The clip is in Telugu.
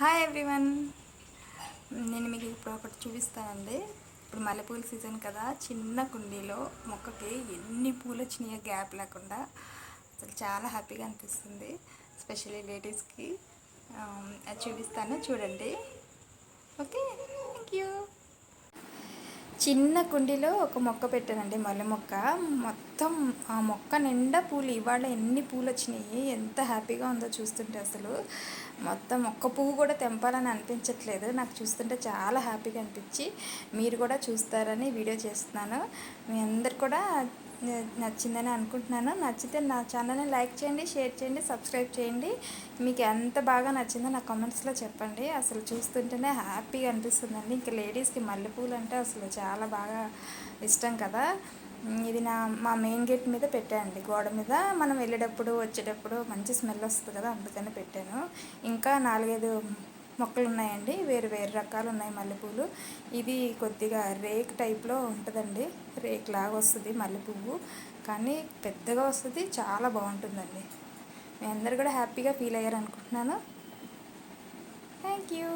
Hi everyone. నేను మీకు ఇప్పుడు ఒకటి చూపిస్తానండి. ఇప్పుడు మల్లెపూల సీజన్ కదా, చిన్న కుండీలో మొక్కకి ఎన్ని పూలు వచ్చినాయో గ్యాప్ లేకుండా. అసలు చాలా హ్యాపీగా అనిపిస్తుంది, ఎస్పెషల్లీ లేడీస్కి. అది చూపిస్తాను, చూడండి. Okay, thank you. చిన్న కుండీలో ఒక మొక్క పెట్టానండి, మల్లె మొక్క. మొత్తం ఆ మొక్క నిండా పూలు. ఇవాళ ఎన్ని పూలు వచ్చినాయి, ఎంత హ్యాపీగా ఉందో చూస్తుంటే. అసలు మొత్తం ఒక్క పువ్వు కూడా తెంపాలని అనిపించట్లేదు నాకు. చూస్తుంటే చాలా హ్యాపీగా అనిపించి, మీరు కూడా చూస్తారని వీడియో చేస్తున్నాను. మీ అందరు కూడా నచ్చిందని అనుకుంటున్నాను. నచ్చితే నా ఛానల్ని లైక్ చేయండి, షేర్ చేయండి, సబ్స్క్రైబ్ చేయండి. మీకు ఎంత బాగా నచ్చిందో నా కామెంట్స్లో చెప్పండి. అసలు చూస్తుంటేనే హ్యాపీగా అనిపిస్తుందండి. ఇంకా లేడీస్కి మల్లెపూలు అంటే అసలు చాలా బాగా ఇష్టం కదా. ఇది మా మెయిన్ గేట్ మీద పెట్టానండి, గోడ మీద. మనం వెళ్ళేటప్పుడు వచ్చేటప్పుడు మంచి స్మెల్ వస్తుంది కదా, అందుకని పెట్టాను. ఇంకా 4-5 మొక్కలు ఉన్నాయండి, వేరు వేరు రకాలు ఉన్నాయి మల్లెపూలు. ఇది కొద్దిగా రేక్ టైప్లో ఉంటుందండి, రేక్ లాగా వస్తుంది మల్లెపువ్వు, కానీ పెద్దగా వస్తుంది, చాలా బాగుంటుందండి. మీ అందరు కూడా హ్యాపీగా ఫీల్ అయ్యారు అనుకుంటున్నాను. Thank you.